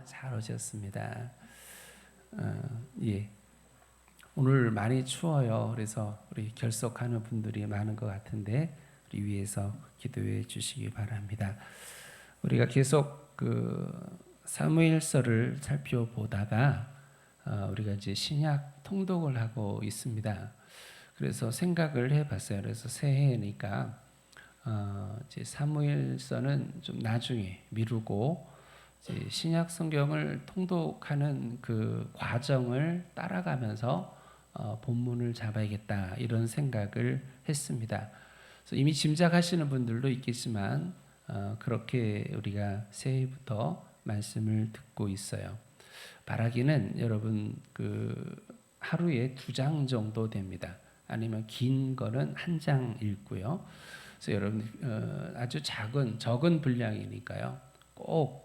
잘 오셨습니다. 예. 오늘 많이 추워요. 그래서 우리 결석하는 분들이 많은 것 같은데 우리 위해서 기도해 주시기 바랍니다. 우리가 계속 사무엘서를 살펴보다가 우리가 이제 신약 통독을 하고 있습니다. 그래서 생각을 해봤어요. 그래서 새해니까 이제 사무엘서는 좀 나중에 미루고 이제 신약 성경을 통독하는 그 과정을 따라가면서 본문을 잡아야겠다 이런 생각을 했습니다. 그래서 이미 짐작하시는 분들도 있겠지만 그렇게 우리가 새해부터 말씀을 듣고 있어요. 바라기는 여러분 하루에 2장 정도 됩니다. 아니면 긴 거는 1장 읽고요. 그래서 여러분 아주 적은 분량이니까요. 꼭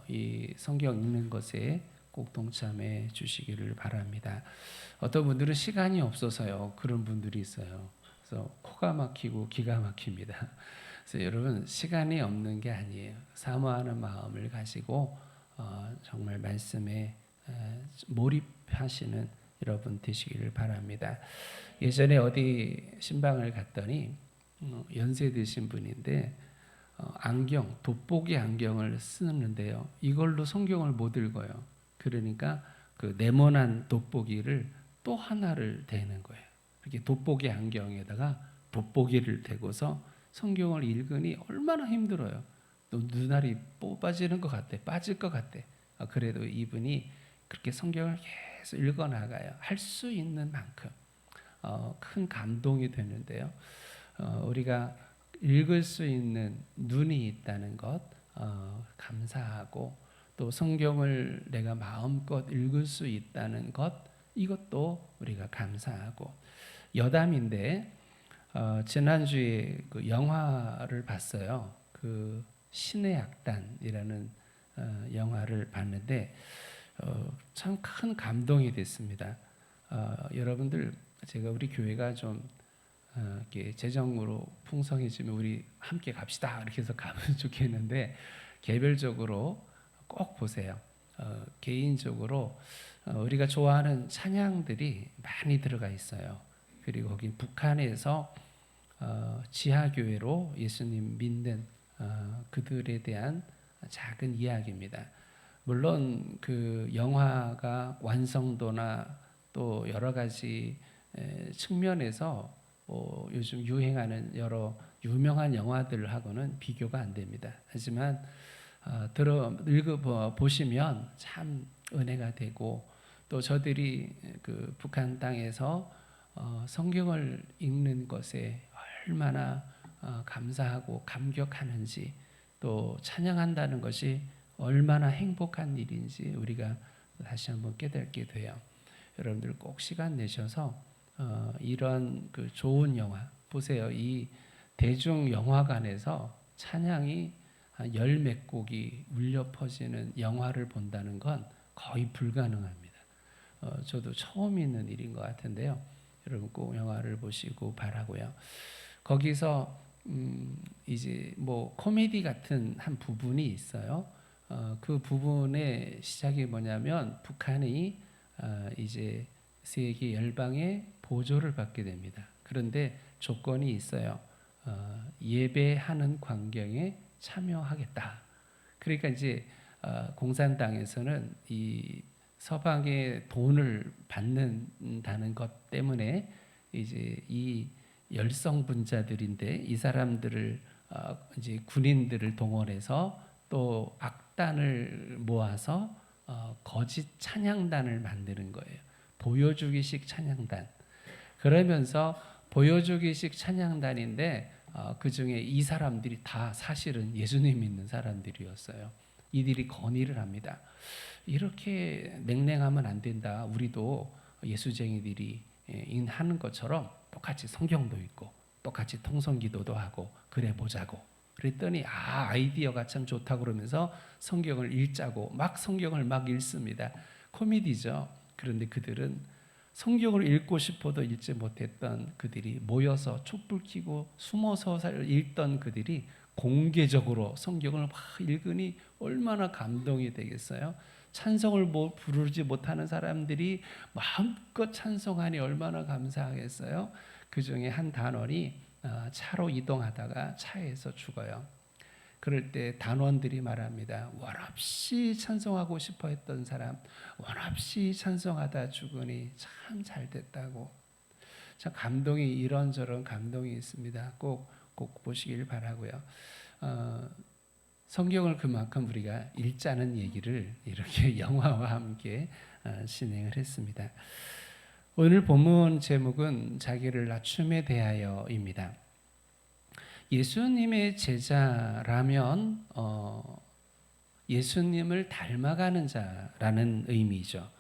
이 성경 읽는 것에 꼭 동참해 주시기를 바랍니다. 어떤 분들은 시간이 없어서요. 그런 분들이 있어요. 그래서 코가 막히고 기가 막힙니다. 그래서 여러분 시간이 없는 게 아니에요. 사모하는 마음을 가지고 정말 말씀에 몰입하시는 여러분 되시기를 바랍니다. 예전에 어디 신방을 갔더니 연세 드신 분인데 돋보기 안경을 쓰는데요. 이걸로 성경을 못 읽어요. 그러니까 그 네모난 돋보기를 또 하나를 대는 거예요. 이렇게 돋보기 안경에다가 돋보기를 대고서 성경을 읽으니 얼마나 힘들어요. 또 눈알이 뽑아지는 것 같아. 빠질 것 같아. 그래도 이분이 그렇게 성경을 계속 읽어나가요. 할 수 있는 만큼. 큰 감동이 되는데요. 우리가 읽을 수 있는 눈이 있다는 것 감사하고 또 성경을 내가 마음껏 읽을 수 있다는 것 이것도 우리가 감사하고 여담인데 지난주에 그 영화를 봤어요. 그 신의 약단이라는 영화를 봤는데 참 큰 감동이 됐습니다. 여러분들 제가 우리 교회가 좀 이렇게 재정으로 풍성해지면 우리 함께 갑시다 이렇게 해서 가면 좋겠는데 개별적으로 꼭 보세요. 개인적으로 우리가 좋아하는 찬양들이 많이 들어가 있어요. 그리고 거기 북한에서 지하교회로 예수님 믿는 그들에 대한 작은 이야기입니다. 물론 그 영화가 완성도나 또 여러 가지 측면에서 요즘 유행하는 여러 유명한 영화들하고는 비교가 안 됩니다. 하지만 보시면 참 은혜가 되고 또 저들이 그 북한 땅에서 성경을 읽는 것에 얼마나 감사하고 감격하는지 또 찬양한다는 것이 얼마나 행복한 일인지 우리가 다시 한번 깨닫게 돼요. 여러분들 꼭 시간 내셔서 이런 그 좋은 영화 보세요. 이 대중 영화관에서 찬양이 한 열 몇 곡이 울려 퍼지는 영화를 본다는 건 거의 불가능합니다. 저도 처음 있는 일인 것 같은데요. 여러분 꼭 영화를 보시고 바라고요. 거기서 이제 뭐 코미디 같은 한 부분이 있어요. 그 부분의 시작이 뭐냐면 북한이 이제 세계 열방의 보조를 받게 됩니다. 그런데 조건이 있어요. 예배하는 광경에 참여하겠다. 그러니까 이제 공산당에서는 이 서방의 돈을 받는다는 것 때문에 이제 이 열성분자들인데 이 사람들을 이제 군인들을 동원해서 또 악단을 모아서 거짓 찬양단을 만드는 거예요. 보여주기식 찬양단. 그러면서 보여주기식 찬양단인데 그 중에 이 사람들이 다 사실은 예수님 믿는 사람들이었어요. 이들이 건의를 합니다. 이렇게 냉랭하면 안 된다. 우리도 예수쟁이들이 하는 것처럼 똑같이 성경도 읽고 똑같이 통성기도도 하고 그래 보자고. 그랬더니 아이디어가 참 좋다 그러면서 성경을 읽자고 막 성경을 막 읽습니다. 코미디죠. 그런데 그들은 성경을 읽고 싶어도 읽지 못했던 그들이 모여서 촛불 켜고 숨어서 읽던 그들이 공개적으로 성경을 막 읽으니 얼마나 감동이 되겠어요. 찬송을 부르지 못하는 사람들이 마음껏 찬송하니 얼마나 감사하겠어요. 그 중에 한 단원이 차로 이동하다가 차에서 죽어요. 그럴 때 단원들이 말합니다. 원없이 찬송하고 싶어 했던 사람 원없이 찬송하다 죽으니 참 잘됐다고. 참 감동이 이런저런 감동이 있습니다. 꼭 보시길 바라고요. 성경을 그만큼 우리가 읽자는 얘기를 이렇게 영화와 함께 진행을 했습니다. 오늘 본문 제목은 자기를 낮춤에 대하여입니다. 예수님의 제자라면 예수님을 닮아가는 자라는 의미죠.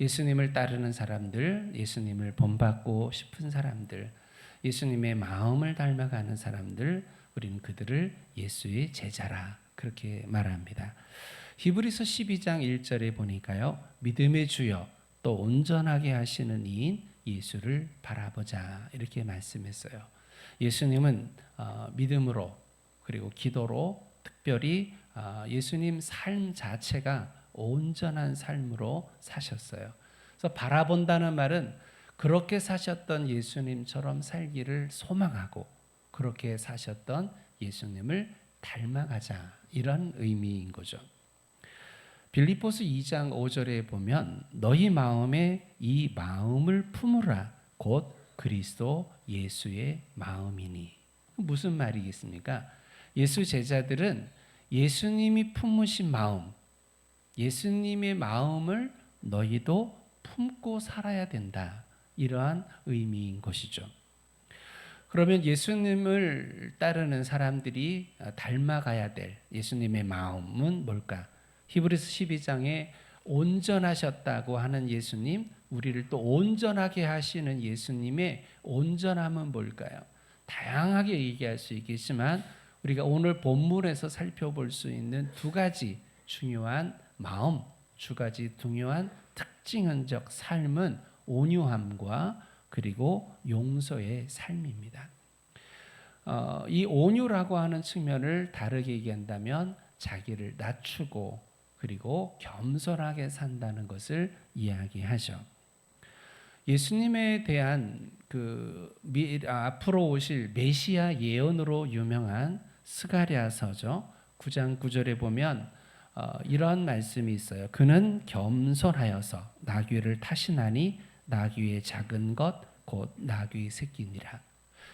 예수님을 따르는 사람들, 예수님을 본받고 싶은 사람들, 예수님의 마음을 닮아가는 사람들, 우리는 그들을 예수의 제자라 그렇게 말합니다. 히브리서 12장 1절에 보니까요. 믿음의 주여 또 온전하게 하시는 이인 예수를 바라보자 이렇게 말씀했어요. 예수님은 믿음으로 그리고 기도로 특별히 예수님 삶 자체가 온전한 삶으로 사셨어요. 그래서 바라본다는 말은 그렇게 사셨던 예수님처럼 살기를 소망하고 그렇게 사셨던 예수님을 닮아가자 이런 의미인 거죠. 빌립보서 2장 5절에 보면 너희 마음에 이 마음을 품으라 곧 그리스도 예수의 마음이니. 무슨 말이겠습니까? 예수 제자들은 예수님이 품으신 마음, 예수님의 마음을 너희도 품고 살아야 된다. 이러한 의미인 것이죠. 그러면 예수님을 따르는 사람들이 닮아가야 될 예수님의 마음은 뭘까? 히브리서 12장에 온전하셨다고 하는 예수님, 우리를 또 온전하게 하시는 예수님의 온전함은 뭘까요? 다양하게 얘기할 수 있겠지만 우리가 오늘 본문에서 살펴볼 수 있는 두 가지 중요한 마음, 두 가지 중요한 특징적 삶은 온유함과 그리고 용서의 삶입니다. 이 온유라고 하는 측면을 다르게 얘기한다면 자기를 낮추고 그리고 겸손하게 산다는 것을 이야기하죠. 예수님에 대한 앞으로 오실 메시아 예언으로 유명한 스가랴서죠. 9장 9절에 보면 이런 말씀이 있어요. 그는 겸손하여서 나귀를 타시나니 나귀의 작은 것 곧 나귀 새끼니라.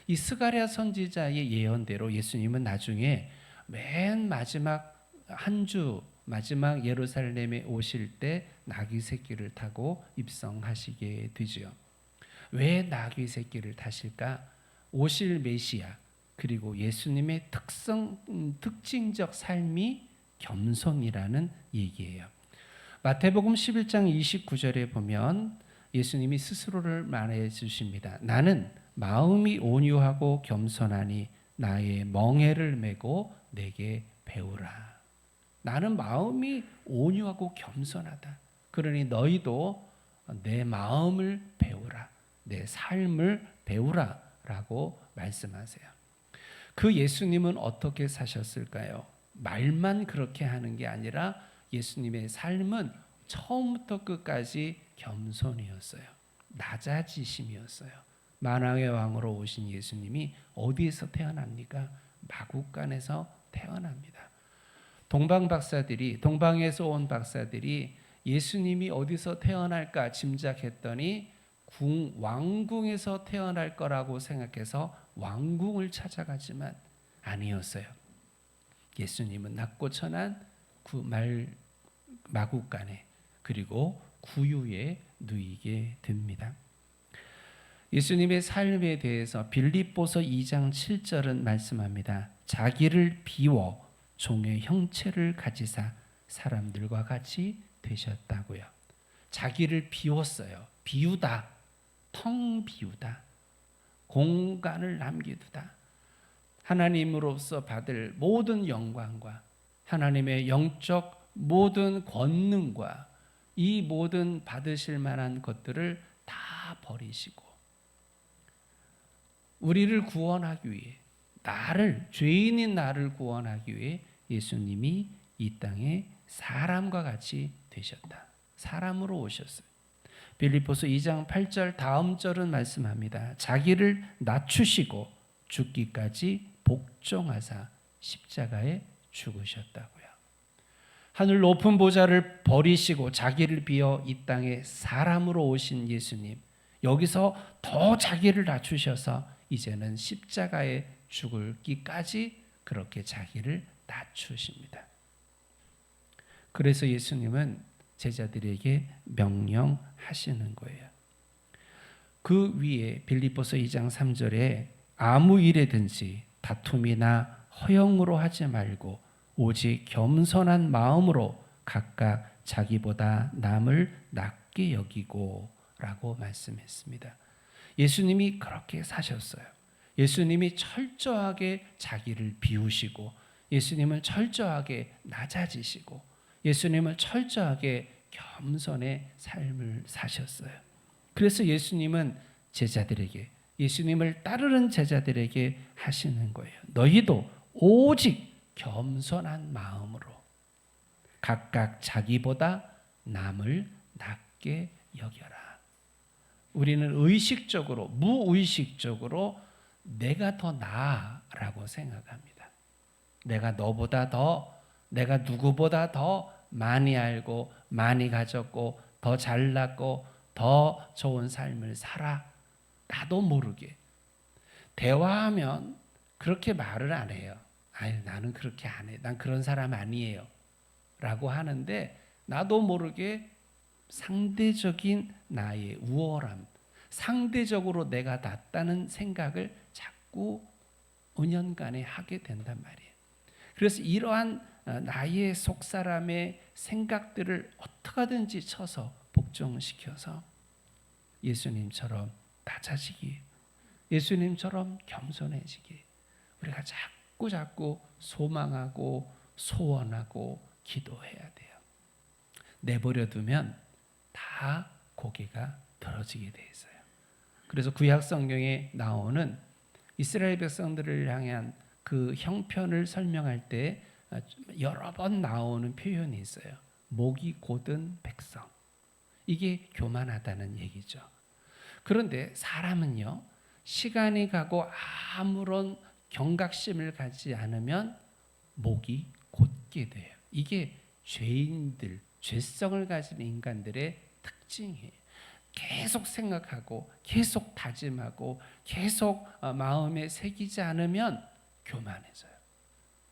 이 스가랴 선지자의 예언대로 예수님은 나중에 맨 마지막 한 주 마지막 예루살렘에 오실 때 나귀 새끼를 타고 입성하시게 되지요. 왜 나귀 새끼를 타실까? 오실 메시아 그리고 예수님의 특징적 삶이 겸손이라는 얘기예요. 마태복음 11장 29절에 보면 예수님이 스스로를 말해 주십니다. 나는 마음이 온유하고 겸손하니 나의 멍에를 메고 내게 배우라. 나는 마음이 온유하고 겸손하다. 그러니 너희도 내 마음을 배우라. 내 삶을 배우라 라고 말씀하세요. 그 예수님은 어떻게 사셨을까요? 말만 그렇게 하는 게 아니라 예수님의 삶은 처음부터 끝까지 겸손이었어요. 낮아지심이었어요. 만왕의 왕으로 오신 예수님이 어디에서 태어납니까? 마국간에서 태어납니다. 동방에서 온 박사들이 예수님이 어디서 태어날까 짐작했더니 왕궁에서 태어날 거라고 생각해서 왕궁을 찾아가지만 아니었어요. 예수님은 낮고 천한 마국간에 그리고 구유에 누이게 됩니다. 예수님의 삶에 대해서 빌립보서 2장 7절은 말씀합니다. 자기를 비워 종의 형체를 가지사 사람들과 같이 되셨다고요. 자기를 비웠어요. 비우다, 텅 비우다, 공간을 남기두다. 하나님으로서 받을 모든 영광과 하나님의 영적 모든 권능과 이 모든 받으실 만한 것들을 다 버리시고 우리를 구원하기 위해, 죄인인 나를 구원하기 위해 예수님이 이 땅에 사람과 같이 되셨다. 사람으로 오셨어요. 빌립보서 2장 8절 다음 절은 말씀합니다. 자기를 낮추시고 죽기까지 복종하사 십자가에 죽으셨다고요. 하늘 높은 보좌를 버리시고 자기를 비워 이 땅에 사람으로 오신 예수님, 여기서 더 자기를 낮추셔서 이제는 십자가에 죽을기까지 그렇게 자기를 낮추십니다. 그래서 예수님은 제자들에게 명령하시는 거예요. 그 위에 빌립보서 2장 3절에 아무 일에든지 다툼이나 허영으로 하지 말고 오직 겸손한 마음으로 각각 자기보다 남을 낮게 여기고 라고 말씀했습니다. 예수님이 그렇게 사셨어요. 예수님이 철저하게 자기를 비우시고 예수님은 철저하게 낮아지시고 예수님은 철저하게 겸손의 삶을 사셨어요. 그래서 예수님은 제자들에게, 예수님을 따르는 제자들에게 하시는 거예요. 너희도 오직 겸손한 마음으로 각각 자기보다 남을 낮게 여겨라. 우리는 의식적으로, 무의식적으로 내가 더 나아라고 생각합니다. 내가 너보다 더, 내가 누구보다 더 많이 알고 많이 가졌고 더 잘났고 더 좋은 삶을 살아. 나도 모르게. 대화하면 그렇게 말을 안 해요. 아유, 나는 그렇게 안 해. 난 그런 사람 아니에요. 라고 하는데 나도 모르게 상대적인 나의 우월함, 상대적으로 내가 낫다는 생각을 자꾸 은연간에 하게 된단 말이에요. 그래서 이러한 나의 속사람의 생각들을 어떻게든지 쳐서 복종시켜서 예수님처럼 낮아지기, 예수님처럼 겸손해지기, 우리가 자꾸 소망하고 소원하고 기도해야 돼요. 내버려 두면 다 고개가 들어지게 돼 있어요. 그래서 구약 성경에 나오는 이스라엘 백성들을 향한 그 형편을 설명할 때 여러 번 나오는 표현이 있어요. 목이 곧은 백성. 이게 교만하다는 얘기죠. 그런데 사람은요, 시간이 가고 아무런 경각심을 가지지 않으면 목이 곧게 돼요. 이게 죄인들, 죄성을 가진 인간들의 특징이에요. 계속 생각하고 계속 다짐하고 계속 마음에 새기지 않으면 교만해져요.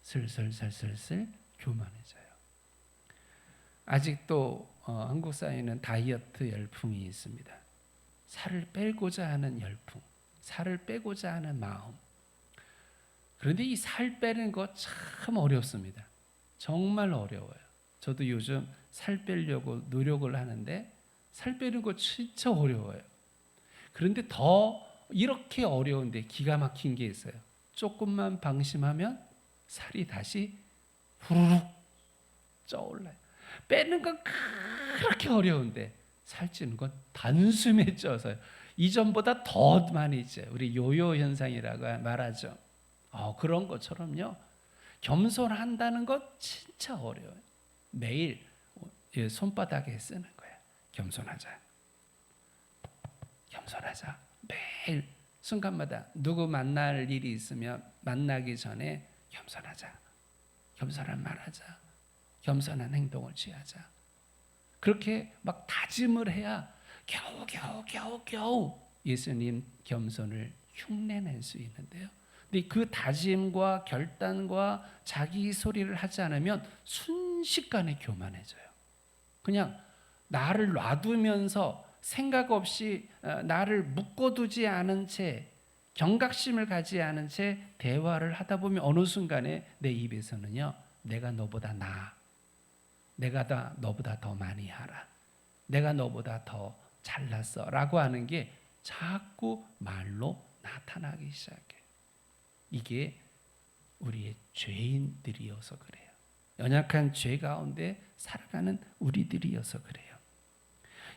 슬슬 교만해져요. 아직도 한국 사회는 다이어트 열풍이 있습니다. 살을 빼고자 하는 열풍, 살을 빼고자 하는 마음. 그런데 이 살 빼는 거 참 어렵습니다. 정말 어려워요. 저도 요즘 살 빼려고 노력을 하는데 살 빼는 거 진짜 어려워요. 그런데 더 이렇게 어려운데 기가 막힌 게 있어요. 조금만 방심하면 살이 다시 후루룩 쪄올라요. 빼는 건 그렇게 어려운데 살찌는 건 단숨에 쪄서요. 이전보다 더 많이 쪄요. 우리 요요 현상이라고 말하죠. 그런 것처럼요. 겸손한다는 것 진짜 어려워요. 매일 손바닥에 쓰는 거예요. 겸손하자. 겸손하자. 매일 순간마다 누구 만날 일이 있으면 만나기 전에 겸손하자. 겸손한 말하자. 겸손한 행동을 취하자. 그렇게 막 다짐을 해야 겨우 예수님 겸손을 흉내낼 수 있는데요. 근데 그 다짐과 결단과 자기 소리를 하지 않으면 순식간에 교만해져요. 그냥 나를 놔두면서 생각 없이 나를 묶어두지 않은 채 경각심을 가지 않은 채 대화를 하다 보면 어느 순간에 내 입에서는요, 내가 너보다 나아, 내가 너보다 더 많이 알아, 내가 너보다 더 잘났어 라고 하는 게 자꾸 말로 나타나기 시작해. 이게 우리의 죄인들이어서 그래요. 연약한 죄 가운데 살아가는 우리들이어서 그래요.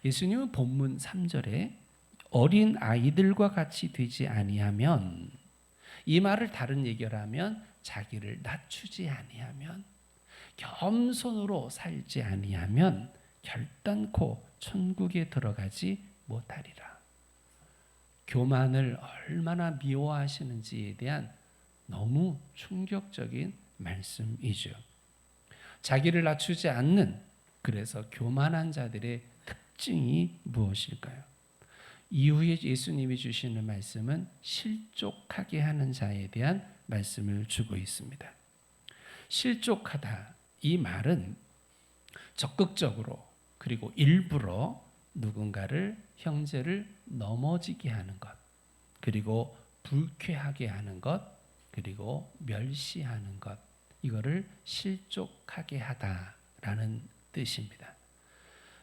예수님은 본문 3절에 어린 아이들과 같이 되지 아니하면, 이 말을 다른 얘기를 하면 자기를 낮추지 아니하면, 겸손으로 살지 아니하면 결단코 천국에 들어가지 못하리라. 교만을 얼마나 미워하시는지에 대한 너무 충격적인 말씀이죠. 자기를 낮추지 않는, 그래서 교만한 자들의 특징이 무엇일까요? 이후에 예수님이 주시는 말씀은 실족하게 하는 자에 대한 말씀을 주고 있습니다. 실족하다, 이 말은 적극적으로 그리고 일부러 누군가를, 형제를 넘어지게 하는 것, 그리고 불쾌하게 하는 것, 그리고 멸시하는 것, 이거를 실족하게 하다라는 뜻입니다.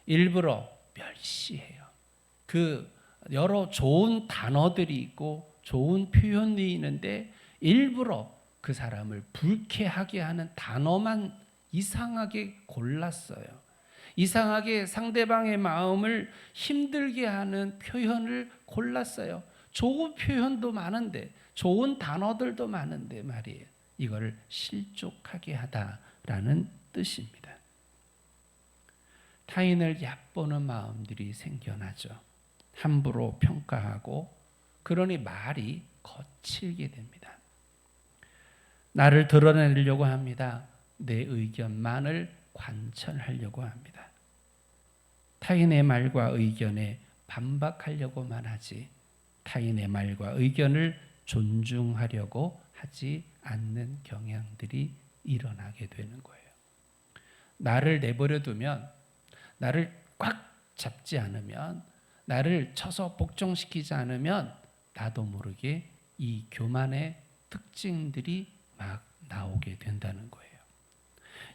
일부러 멸시해요. 그 여러 좋은 단어들이 있고 좋은 표현이 있는데 일부러 그 사람을 불쾌하게 하는 단어만 이상하게 골랐어요. 이상하게 상대방의 마음을 힘들게 하는 표현을 골랐어요. 좋은 표현도 많은데, 좋은 단어들도 많은데 말이에요. 이걸 실족하게 하다라는 뜻입니다. 타인을 얕보는 마음들이 생겨나죠. 함부로 평가하고, 그러니 말이 거칠게 됩니다. 나를 드러내려고 합니다. 내 의견만을 관철하려고 합니다. 타인의 말과 의견에 반박하려고만 하지, 타인의 말과 의견을 존중하려고 하지 않는 경향들이 일어나게 되는 거예요. 나를 내버려 두면, 나를 꽉 잡지 않으면, 나를 쳐서 복종시키지 않으면 나도 모르게 이 교만의 특징들이 막 나오게 된다는 거예요.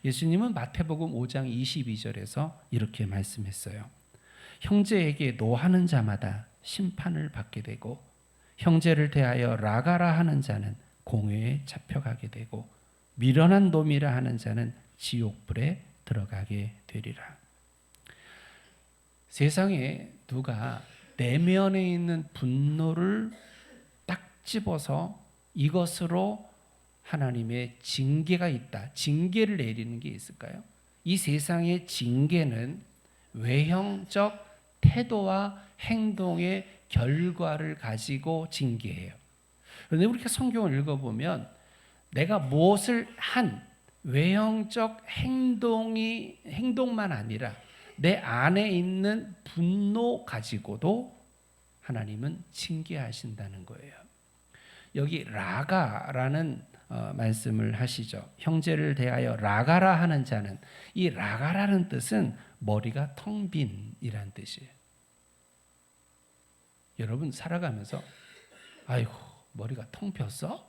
예수님은 마태복음 5장 22절에서 이렇게 말씀했어요. 형제에게 노하는 자마다 심판을 받게 되고, 형제를 대하여 라가라 하는 자는 공회에 잡혀가게 되고, 미련한 놈이라 하는 자는 지옥불에 들어가게 되리라. 세상에 누가 내면에 있는 분노를 딱 집어서 이것으로 하나님의 징계가 있다, 징계를 내리는 게 있을까요? 이 세상의 징계는 외형적 태도와 행동의 결과를 가지고 징계해요. 그런데 우리가 성경을 읽어보면 내가 무엇을 한 외형적 행동만 아니라 내 안에 있는 분노 가지고도 하나님은 징계하신다는 거예요. 여기 라가라는 말씀을 하시죠. 형제를 대하여 라가라 하는 자는, 이 라가라는 뜻은 머리가 텅 빈이란 뜻이에요. 여러분 살아가면서 아이고 머리가 텅 폈어?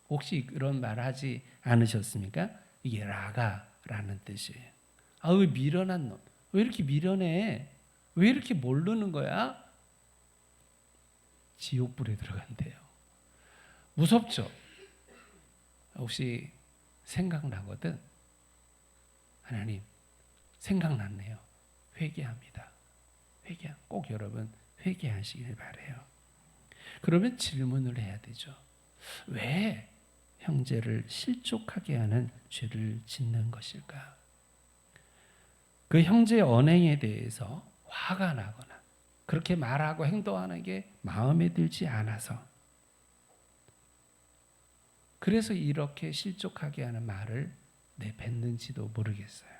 혹시 그런 말 하지 않으셨습니까? 이게 라가라는 뜻이에요. 아, 왜 미련한 놈? 왜 이렇게 미련해? 왜 이렇게 모르는 거야? 지옥불에 들어간대요. 무섭죠? 혹시 생각나거든? 하나님, 생각났네요. 회개합니다. 꼭 여러분 회개하시길 바래요. 그러면 질문을 해야 되죠. 왜 형제를 실족하게 하는 죄를 짓는 것일까? 그 형제의 언행에 대해서 화가 나거나 그렇게 말하고 행동하는 게 마음에 들지 않아서, 그래서 이렇게 실족하게 하는 말을 내뱉는지도 모르겠어요.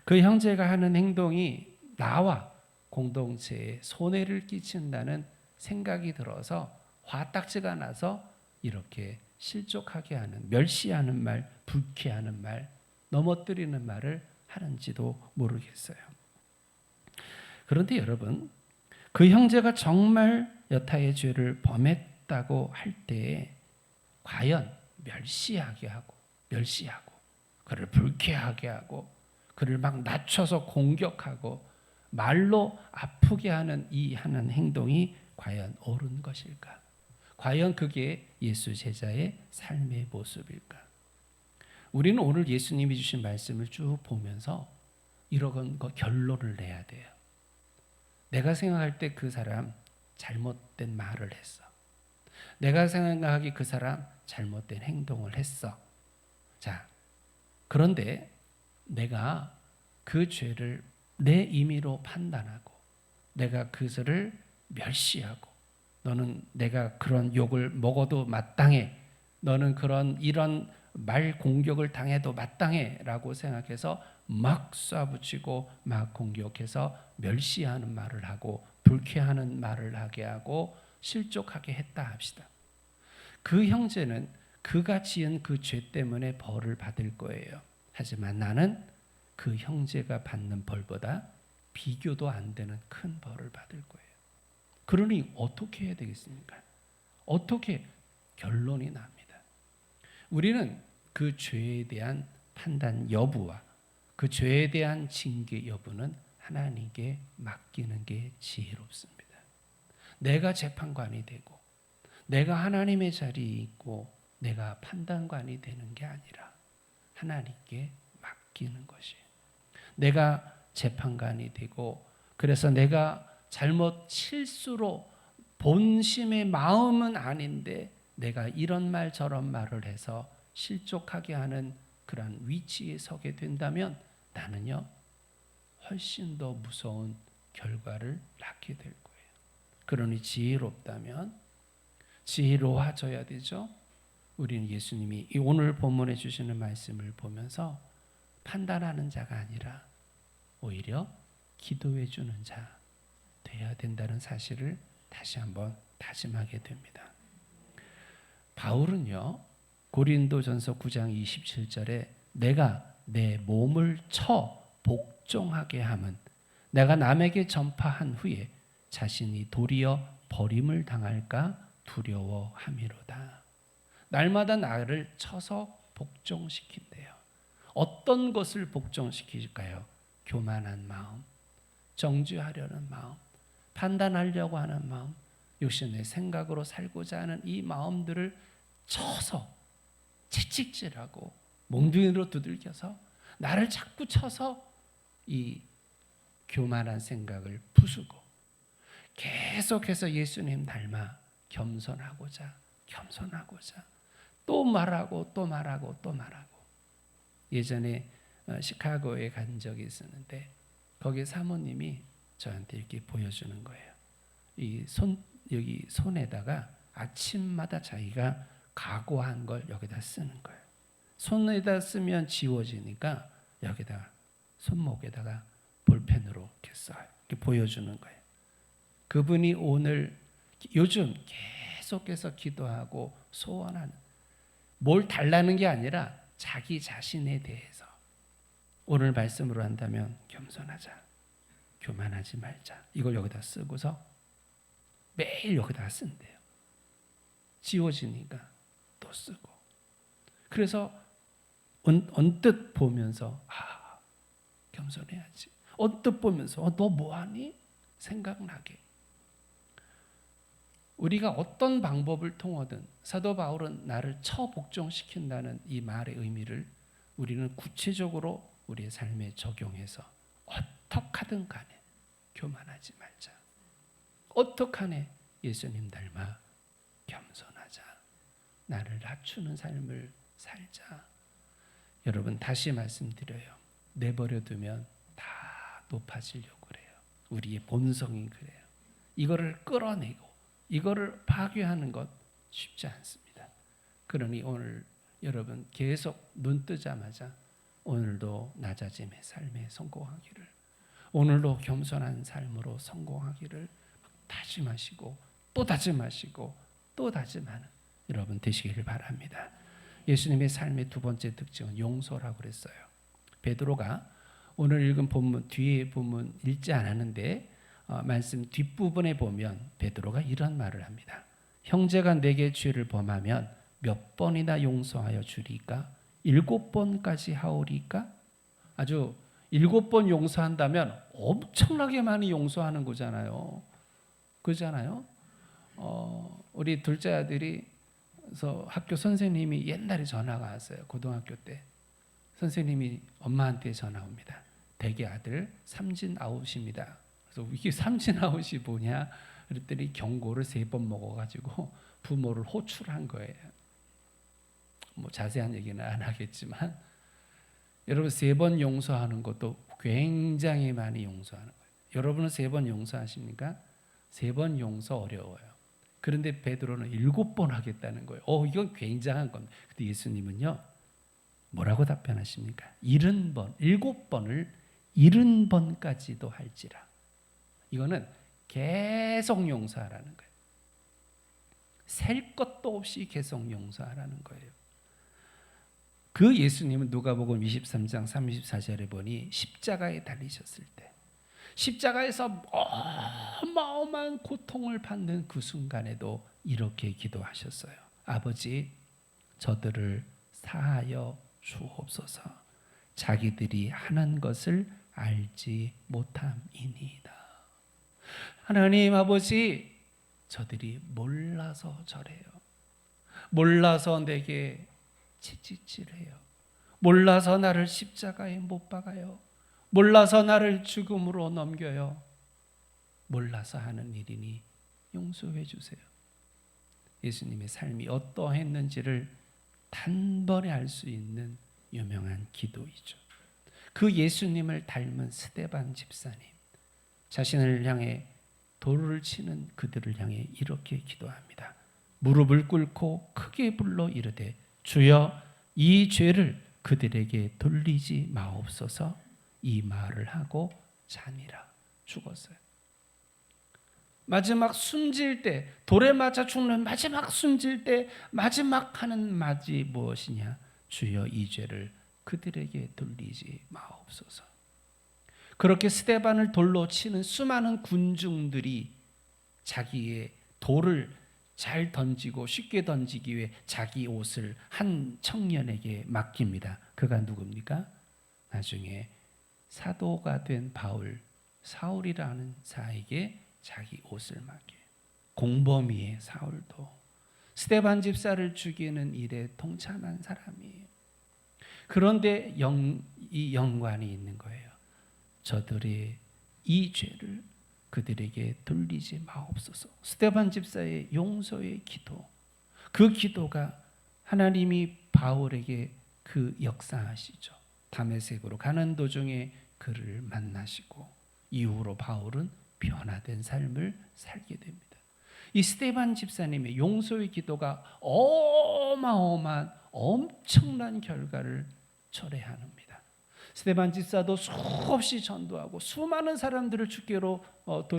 그 형제가 하는 행동이 나와 공동체에 손해를 끼친다는 생각이 들어서 화딱지가 나서 이렇게 실족하게 하는, 멸시하는 말, 불쾌하는 말, 넘어뜨리는 말을 하는지도 모르겠어요. 그런데 여러분, 그 형제가 정말 여타의 죄를 범했다고 할 때 과연 멸시하고 그를 불쾌하게 하고 그를 막 낮춰서 공격하고 말로 아프게 하는 이 하는 행동이 과연 옳은 것일까? 과연 그게 예수 제자의 삶의 모습일까? 우리는 오늘 예수님이 주신 말씀을 쭉 보면서 이런 거 결론을 내야 돼요. 내가 생각할 때 그 사람 잘못된 말을 했어. 내가 생각하기 그 사람 잘못된 행동을 했어. 자, 그런데 내가 그 죄를 내 임의로 판단하고 내가 그것을 멸시하고 너는 내가 그런 욕을 먹어도 마땅해. 너는 이런 말 공격을 당해도 마땅해 라고 생각해서 막 쏴붙이고 막 공격해서 멸시하는 말을 하고 불쾌하는 말을 하게 하고 실족하게 했다 합시다. 그 형제는 그가 지은 그 죄 때문에 벌을 받을 거예요. 하지만 나는 그 형제가 받는 벌보다 비교도 안 되는 큰 벌을 받을 거예요. 그러니 어떻게 해야 되겠습니까? 어떻게 결론이 납니다. 우리는 그 죄에 대한 판단 여부와 그 죄에 대한 징계 여부는 하나님께 맡기는 게 지혜롭습니다. 내가 재판관이 되고 내가 하나님의 자리에 있고 내가 판단관이 되는 게 아니라 하나님께 맡기는 것이에요. 내가 재판관이 되고 그래서 내가 잘못 실수로 본심의 마음은 아닌데 내가 이런 말 저런 말을 해서 실족하게 하는 그런 위치에 서게 된다면 나는요 훨씬 더 무서운 결과를 낳게 될 거예요. 그러니 지혜롭다면 지혜로워져야 되죠. 우리는 예수님이 오늘 본문에 주시는 말씀을 보면서 판단하는 자가 아니라 오히려 기도해 주는 자 돼야 된다는 사실을 다시 한번 다짐하게 됩니다. 바울은요 고린도전서 9장 27절에 내가 내 몸을 쳐 복종하게 함은 내가 남에게 전파한 후에 자신이 도리어 버림을 당할까 두려워함이로다. 날마다 나를 쳐서 복종시킨대요. 어떤 것을 복종시킬까요? 교만한 마음, 정죄하려는 마음, 판단하려고 하는 마음, 욕심의 생각으로 살고자 하는 이 마음들을 쳐서 채찍질하고 몽둥이로 두들겨서 나를 자꾸 쳐서 이 교만한 생각을 부수고 계속해서 예수님 닮아 겸손하고자 또 말하고 또 말하고 또 말하고. 예전에 시카고에 간 적이 있었는데 거기 사모님이 저한테 이렇게 보여주는 거예요. 여기 손에다가 아침마다 자기가 각오한 걸 여기다 쓰는 거예요. 손에다 쓰면 지워지니까 여기다가 손목에다가 볼펜으로 이렇게 써요. 이렇게 보여주는 거예요. 그분이 요즘 계속해서 기도하고 소원하는 뭘 달라는 게 아니라 자기 자신에 대해서 오늘 말씀으로 한다면 겸손하자, 교만하지 말자 이걸 여기다 쓰고서 매일 여기다 쓴대요. 지워지니까 또 쓰고. 그래서 언뜻 보면서 겸손해야지. 언뜻 보면서 너 뭐하니? 생각나게. 우리가 어떤 방법을 통하든 사도 바울은 나를 처복종시킨다는 이 말의 의미를 우리는 구체적으로 우리의 삶에 적용해서 어떡하든 간에 교만하지 말자. 어떡하네 예수님 닮아 겸손하자. 나를 낮추는 삶을 살자. 여러분 다시 말씀드려요. 내버려 두면 다 높아지려고 그래요. 우리의 본성이 그래요. 이거를 끌어내고 이거를 파괴하는 것 쉽지 않습니다. 그러니 오늘 여러분 계속 눈 뜨자마자 오늘도 낮아짐의 삶에 성공하기를, 오늘도 겸손한 삶으로 성공하기를 다짐하시고 또 다짐하시고 또 다짐하는 여러분 되시기를 바랍니다. 예수님의 삶의 두 번째 특징은 용서라고 그랬어요. 베드로가 오늘 읽은 본문 뒤에 본문 읽지 않았는데 말씀 뒷부분에 보면 베드로가 이런 말을 합니다. 형제가 내게 죄를 범하면 몇 번이나 용서하여 주리까? 7번까지 하오리까? 아주 7번 용서한다면 엄청나게 많이 용서하는 거잖아요. 그잖아요. 우리 둘째 아들이 학교 선생님이 옛날에 전화가 왔어요. 고등학교 때 선생님이 엄마한테 전화 옵니다. 대개 아들 삼진 아웃입니다. 그래서 이게 삼진 아웃이 뭐냐? 그랬더니 경고를 3번 먹어가지고 부모를 호출한 거예요. 뭐 자세한 얘기는 안 하겠지만 여러분 3번 용서하는 것도 굉장히 많이 용서하는 거예요. 여러분은 3번 용서하십니까? 3번 용서 어려워요. 그런데 베드로는 7번 하겠다는 거예요. 이건 굉장한 겁니다. 근데 예수님은요 뭐라고 답변하십니까? 70번, 7번을 70번까지도 할지라. 이거는 계속 용서하라는 거예요. 셀 것도 없이 계속 용서하라는 거예요. 그 예수님은 누가복음 23장 34절에 보니 십자가에 달리셨을 때 십자가에서 어마어마한 고통을 받는 그 순간에도 이렇게 기도하셨어요. 아버지, 저들을 사하여 주옵소서. 자기들이 하는 것을 알지 못함이니이다. 하나님 아버지, 저들이 몰라서 저래요. 몰라서 내게 채찍질해요. 몰라서 나를 십자가에 못 박아요. 몰라서 나를 죽음으로 넘겨요. 몰라서 하는 일이니 용서해 주세요. 예수님의 삶이 어떠했는지를 단번에 알 수 있는 유명한 기도이죠. 그 예수님을 닮은 스데반 집사님, 자신을 향해 돌을 치는 그들을 향해 이렇게 기도합니다. 무릎을 꿇고 크게 불러 이르되 주여 이 죄를 그들에게 돌리지 마옵소서. 이 말을 하고 자니라. 죽었어요. 마지막 숨질 때, 돌에 맞아 죽는 마지막 숨질 때 마지막 하는 말이 무엇이냐? 주여 이 죄를 그들에게 돌리지 마옵소서. 그렇게 스데반을 돌로 치는 수많은 군중들이 자기의 돌을 잘 던지고 쉽게 던지기 위해 자기 옷을 한 청년에게 맡깁니다. 그가 누굽니까? 나중에 사도가 된 바울, 사울이라는 자에게 자기 옷을 맡겨요. 공범이의 사울도 스데반 집사를 죽이는 일에 동참한 사람이에요. 그런데 이 연관이 있는 거예요. 저들이 이 죄를 그들에게 돌리지 마옵소서. 스데반 집사의 용서의 기도, 그 기도가 하나님이 바울에게 그 역사하시죠. 다메섹으로 가는 도중에 그를 만나시고 이후로 바울은 변화된 삶을 살게 됩니다. 이 스데반 집사님의 용서의 기도가 어마어마한 엄청난 결과를 초래합니다. 스데반 집사도 수없이 전도하고 수많은 사람들을 주께로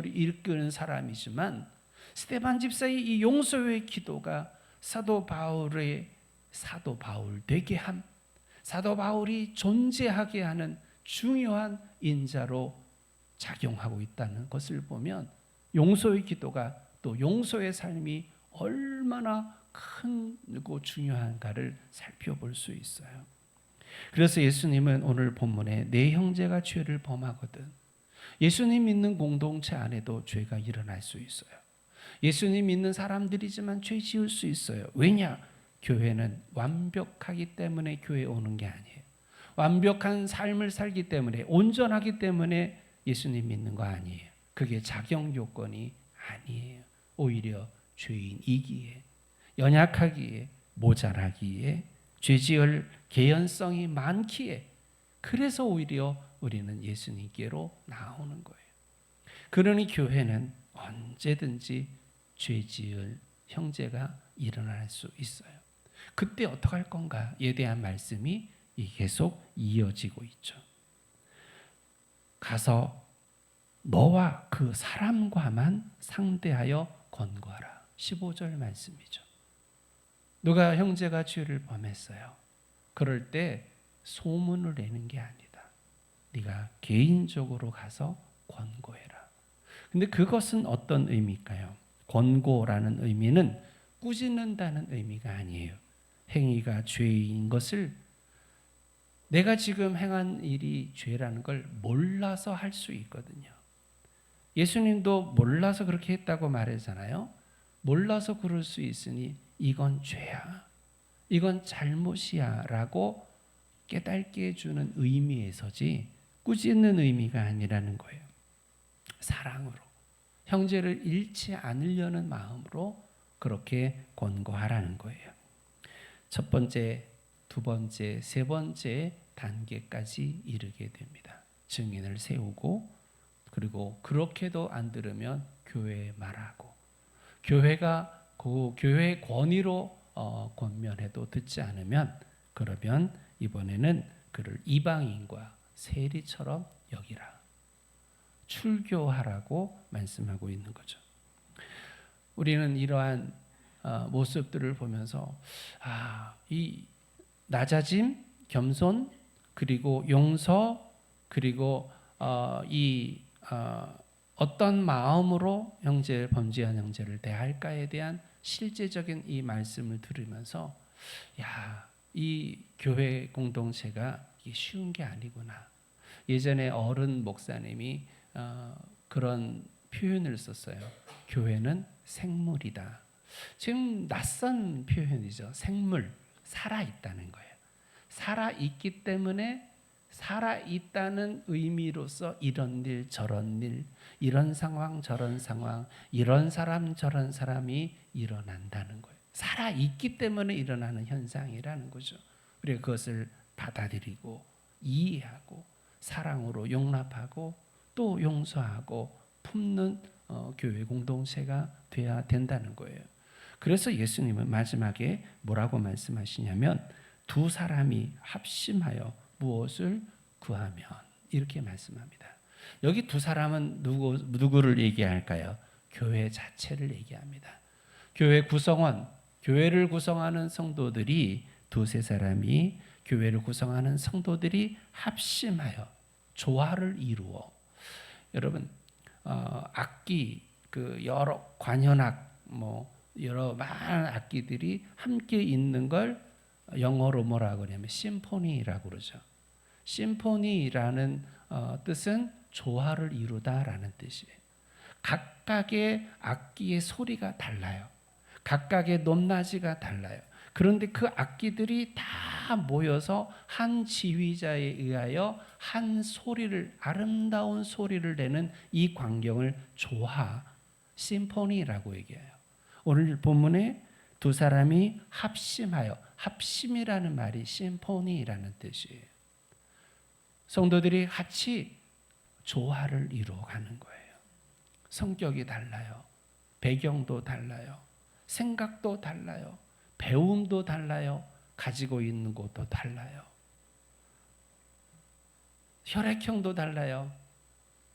이끄는 사람이지만 스데반 집사의 이 용서의 기도가 사도 바울의 사도 바울 되게 함, 사도 바울이 존재하게 하는 중요한 인자로 작용하고 있다는 것을 보면 용서의 기도가 또 용서의 삶이 얼마나 크고 중요한가를 살펴볼 수 있어요. 그래서 예수님은 오늘 본문에 내 형제가 죄를 범하거든, 예수님 믿는 공동체 안에도 죄가 일어날 수 있어요. 예수님 믿는 사람들이지만 죄 지을 수 있어요. 왜냐? 교회는 완벽하기 때문에 교회에 오는 게 아니에요. 완벽한 삶을 살기 때문에, 온전하기 때문에 예수님 믿는 거 아니에요. 그게 자격 요건이 아니에요. 오히려 죄인이기에, 연약하기에, 모자라기에, 죄 지을 개연성이 많기에, 그래서 오히려 우리는 예수님께로 나오는 거예요. 그러니 교회는 언제든지 죄 지을 형제가 일어날 수 있어요. 그때 어떻게 할 건가에 대한 말씀이 계속 이어지고 있죠. 가서 너와 그 사람과만 상대하여 권고하라. 15절 말씀이죠. 누가 형제가 죄를 범했어요. 그럴 때 소문을 내는 게 아니다. 네가 개인적으로 가서 권고해라. 근데 그것은 어떤 의미일까요? 권고라는 의미는 꾸짖는다는 의미가 아니에요. 행위가 죄인 것을 내가 지금 행한 일이 죄라는 걸 몰라서 할 수 있거든요. 예수님도 몰라서 그렇게 했다고 말했잖아요. 몰라서 그럴 수 있으니 이건 죄야. 이건 잘못이야 라고 깨닫게 해주는 의미에서지 꾸짖는 의미가 아니라는 거예요. 사랑으로 형제를 잃지 않으려는 마음으로 그렇게 권고하라는 거예요. 첫 번째, 두 번째, 세 번째 단계까지 이르게 됩니다. 증인을 세우고 그리고 그렇게도 안 들으면 교회에 말하고 교회가 그 교회의 권위로 권면해도 듣지 않으면 그러면 이번에는 그를 이방인과 세리처럼 여기라. 출교하라고 말씀하고 있는 거죠. 우리는 이러한 모습들을 보면서 이 낮아짐, 겸손, 그리고 용서, 그리고 어떤 마음으로 범죄한 형제를 대할까에 대한 실제적인 이 말씀을 들으면서 이 교회 공동체가 쉬운 게 아니구나. 예전에 어른 목사님이 그런 표현을 썼어요. 교회는 생물이다. 지금 낯선 표현이죠. 생물, 살아있다는 거예요. 살아있기 때문에 살아있다는 의미로서 이런 일 저런 일, 이런 상황 저런 상황, 이런 사람 저런 사람이 일어난다는 거예요. 살아있기 때문에 일어나는 현상이라는 거죠. 우리가 그것을 받아들이고 이해하고 사랑으로 용납하고 또 용서하고 품는 교회 공동체가 돼야 된다는 거예요. 그래서 예수님은 마지막에 뭐라고 말씀하시냐면 두 사람이 합심하여 무엇을 구하면 이렇게 말씀합니다. 여기 두 사람은 누구를 얘기할까요? 교회 자체를 얘기합니다. 교회 구성원, 교회를 구성하는 성도들이 두세 사람이 교회를 구성하는 성도들이 합심하여 조화를 이루어 여러분 악기 여러 관현악 여러 많은 악기들이 함께 있는 걸 영어로 뭐라고 그러냐면 심포니라고 그러죠. 심포니라는 뜻은 조화를 이루다라는 뜻이에요. 각각의 악기의 소리가 달라요. 각각의 높낮이가 달라요. 그런데 그 악기들이 다 모여서 한 지휘자에 의하여 한 소리를 아름다운 소리를 내는 이 광경을 조화, 심포니라고 얘기해요. 오늘 본문에 두 사람이 합심하여 합심이라는 말이 심포니라는 뜻이에요. 성도들이 같이 조화를 이루어가는 거예요. 성격이 달라요. 배경도 달라요. 생각도 달라요. 배움도 달라요. 가지고 있는 것도 달라요. 혈액형도 달라요.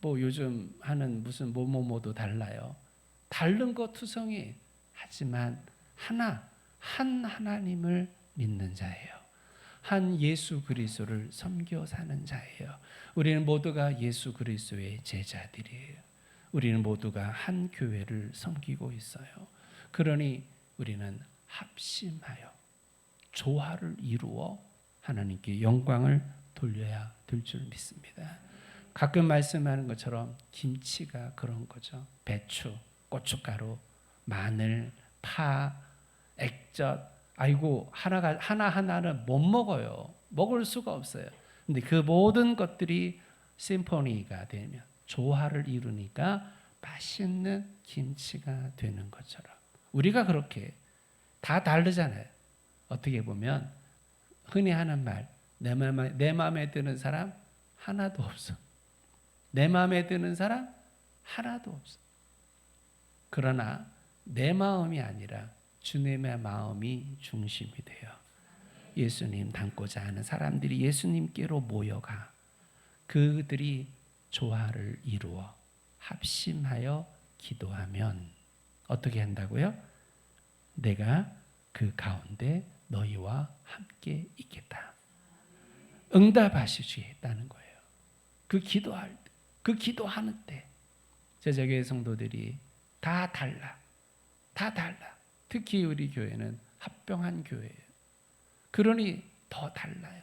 요즘 하는 무슨 뭐도 달라요. 다른 것 투성이 하지만 한 하나님을 믿는 자예요. 한 예수 그리스도를 섬겨 사는 자예요. 우리는 모두가 예수 그리스도의 제자들이에요. 우리는 모두가 한 교회를 섬기고 있어요. 그러니 우리는 합심하여 조화를 이루어 하나님께 영광을 돌려야 될 줄 믿습니다. 가끔 말씀하는 것처럼 김치가 그런 거죠. 배추, 고춧가루, 마늘, 파, 액젓, 하나하나는 못 먹어요. 먹을 수가 없어요. 근데 그 모든 것들이 심포니가 되면 조화를 이루니까 맛있는 김치가 되는 것처럼 우리가 그렇게 다 다르잖아요. 어떻게 보면 흔히 하는 말, 내 마음에 드는 사람 하나도 없어. 내 마음에 드는 사람 하나도 없어. 그러나 내 마음이 아니라 주님의 마음이 중심이 돼요. 예수님 닮고자 하는 사람들이 예수님께로 모여가 그들이 조화를 이루어 합심하여 기도하면 어떻게 한다고요? 내가 그 가운데 너희와 함께 있겠다. 응답하시겠다는 거예요. 그 기도하는 때 제자교회 성도들이 다 달라. 다 달라. 특히 우리 교회는 합병한 교회예요. 그러니 더 달라요.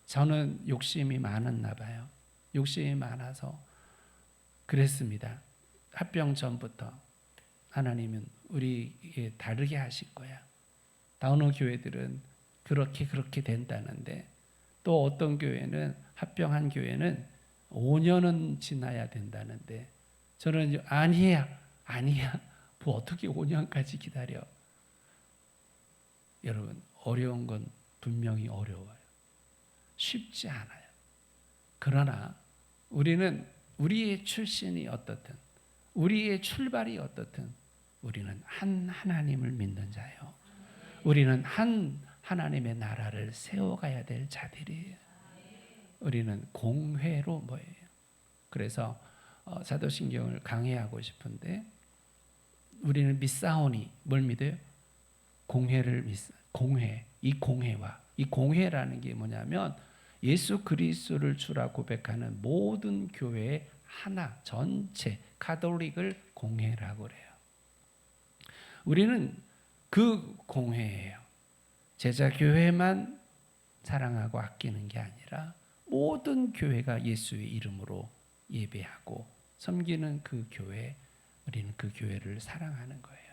저는 욕심이 많았나 봐요. 욕심이 많아서 그랬습니다. 합병 전부터 하나님은 우리에게 다르게 하실 거야. 어느 교회들은 그렇게 된다는데 또 어떤 교회는 합병한 교회는 5년은 지나야 된다는데 저는 아니야. 뭐 어떻게 5년까지 기다려. 여러분 어려운 건 분명히 어려워요. 쉽지 않아요. 그러나 우리는 우리의 출신이 어떻든 우리의 출발이 어떻든 우리는 한 하나님을 믿는 자예요. 우리는 한 하나님의 나라를 세워가야 될 자들이에요. 우리는 공회로 뭐예요? 그래서 사도신경을 강해하고 싶은데 우리는 믿사오니 뭘 믿어요? 공회를 공회. 이 공회라는 게 뭐냐면 예수 그리스도를 주라 고백하는 모든 교회의 하나 전체 가톨릭을 공회라고 그래요. 우리는 그 공회예요. 제자 교회만 사랑하고 아끼는 게 아니라 모든 교회가 예수의 이름으로 예배하고 섬기는 그 교회, 우리는 그 교회를 사랑하는 거예요.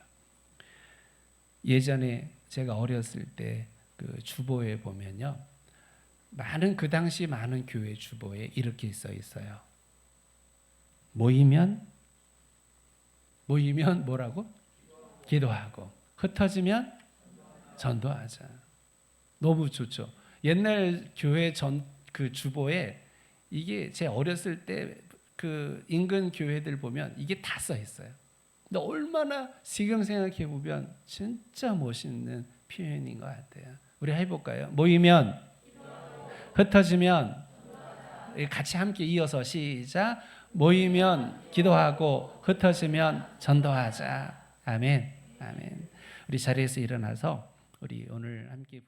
예전에 제가 어렸을 때 그 주보에 보면요, 그 당시 많은 교회 주보에 이렇게 써 있어요. 모이면 뭐라고? 기도하고 흩어지면 전도하자. 너무 좋죠. 옛날 교회 그 주보에 이게 제 어렸을 때 그 인근 교회들 보면 이게 다 써 있어요. 근데 얼마나 지금 생각해 보면 진짜 멋있는 표현인 것 같아요. 우리 해볼까요? 모이면 흩어지면 같이 함께 이어서 시작. 모이면 기도하고 흩어지면 전도하자. 아멘. 우리 자리에서 일어나서 우리 오늘 함께